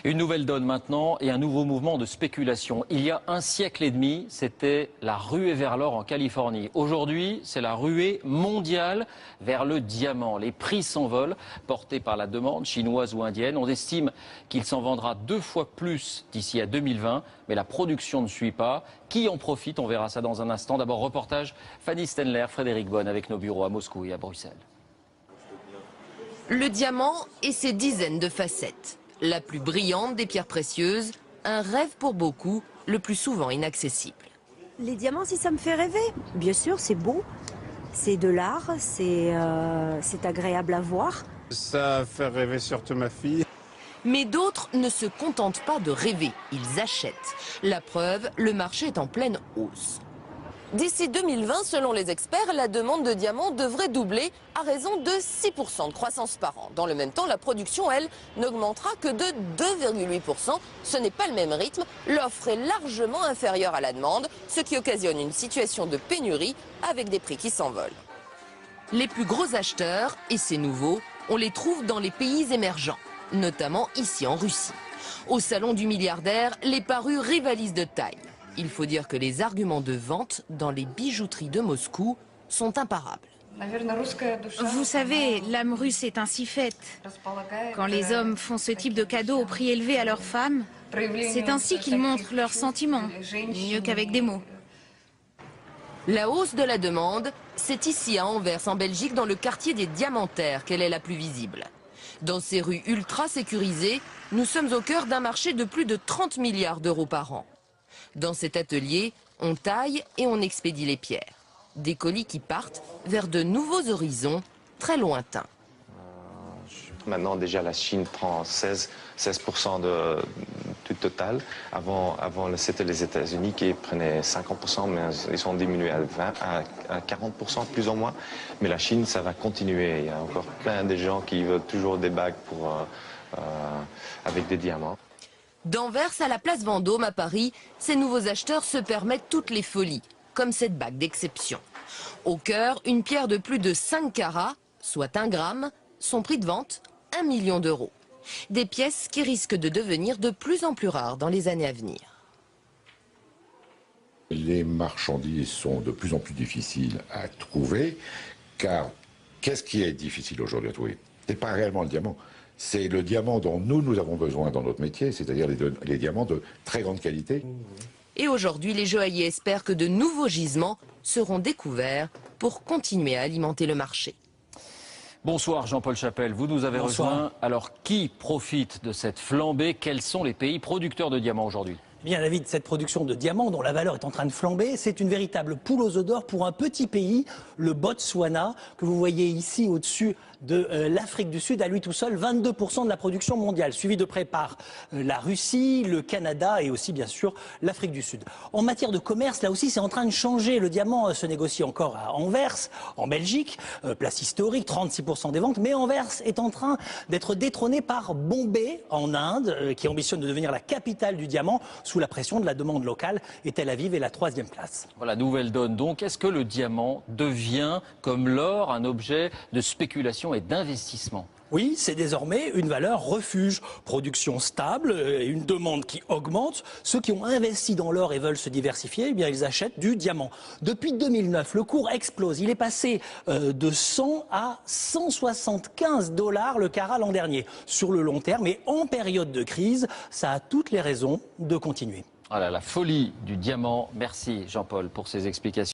Une nouvelle donne maintenant et un nouveau mouvement de spéculation. Il y a un siècle et demi, c'était la ruée vers l'or en Californie. Aujourd'hui, c'est la ruée mondiale vers le diamant. Les prix s'envolent, portés par la demande chinoise ou indienne. On estime qu'il s'en vendra 2 fois plus d'ici à 2020, mais la production ne suit pas. Qui en profite? On verra ça dans un instant. D'abord, reportage Fanny Stenler, Frédéric Bonne avec nos bureaux à Moscou et à Bruxelles. Le diamant et ses dizaines de facettes. La plus brillante des pierres précieuses, un rêve pour beaucoup, le plus souvent inaccessible. Les diamants, si ça me fait rêver, bien sûr, c'est beau, c'est de l'art, c'est agréable à voir. Ça fait rêver surtout ma fille. Mais d'autres ne se contentent pas de rêver, ils achètent. La preuve, le marché est en pleine hausse. D'ici 2020, selon les experts, la demande de diamants devrait doubler à raison de 6% de croissance par an. Dans le même temps, la production, elle, n'augmentera que de 2,8%. Ce n'est pas le même rythme. L'offre est largement inférieure à la demande, ce qui occasionne une situation de pénurie avec des prix qui s'envolent. Les plus gros acheteurs, et c'est nouveau, on les trouve dans les pays émergents, notamment ici en Russie. Au salon du milliardaire, les parures rivalisent de taille. Il faut dire que les arguments de vente dans les bijouteries de Moscou sont imparables. Vous savez, l'âme russe est ainsi faite. Quand les hommes font ce type de cadeaux au prix élevé à leurs femmes, c'est ainsi qu'ils montrent leurs sentiments, mieux qu'avec des mots. La hausse de la demande, c'est ici à Anvers, en Belgique, dans le quartier des Diamantaires, qu'elle est la plus visible. Dans ces rues ultra sécurisées, nous sommes au cœur d'un marché de plus de 30 milliards d'euros par an. Dans cet atelier, on taille et on expédie les pierres. Des colis qui partent vers de nouveaux horizons très lointains. Maintenant, déjà, la Chine prend 16% du total. Avant c'était les États-Unis qui prenaient 50%, mais ils sont diminués à 40%, plus ou moins. Mais la Chine, ça va continuer. Il y a encore plein de gens qui veulent toujours des bagues avec des diamants. D'Anvers à la place Vendôme à Paris, ces nouveaux acheteurs se permettent toutes les folies, comme cette bague d'exception. Au cœur, une pierre de plus de 5 carats, soit 1 gramme, son prix de vente, 1 million d'euros. Des pièces qui risquent de devenir de plus en plus rares dans les années à venir. Les marchandises sont de plus en plus difficiles à trouver, car qu'est-ce qui est difficile aujourd'hui à trouver? Ce n'est pas réellement le diamant. C'est le diamant dont nous avons besoin dans notre métier, c'est-à-dire les diamants de très grande qualité. Et aujourd'hui, les joailliers espèrent que de nouveaux gisements seront découverts pour continuer à alimenter le marché. Bonsoir Jean-Paul Chapelle, vous nous avez rejoint. Alors qui profite de cette flambée? Quels sont les pays producteurs de diamants aujourd'hui? Bien, David, cette production de diamants dont la valeur est en train de flamber, c'est une véritable poule aux œufs d'or pour un petit pays, le Botswana, que vous voyez ici au-dessus de l'Afrique du Sud, à lui tout seul, 22% de la production mondiale, suivi de près par la Russie, le Canada et aussi, bien sûr, l'Afrique du Sud. En matière de commerce, là aussi, c'est en train de changer. Le diamant se négocie encore à Anvers, en Belgique, place historique, 36% des ventes, mais Anvers est en train d'être détrôné par Bombay, en Inde, qui ambitionne de devenir la capitale du diamant, sous la pression de la demande locale, et Tel Aviv est la 3e place. Voilà, nouvelle donne donc. Est-ce que le diamant devient, comme l'or, un objet de spéculation et d'investissement? Oui, c'est désormais une valeur refuge. Production stable et une demande qui augmente. Ceux qui ont investi dans l'or et veulent se diversifier, eh bien, ils achètent du diamant. Depuis 2009, le cours explose. Il est passé de 100 à 175 $ le carat l'an dernier. Sur le long terme, et en période de crise, ça a toutes les raisons de continuer. Voilà, la folie du diamant. Merci Jean-Paul pour ces explications.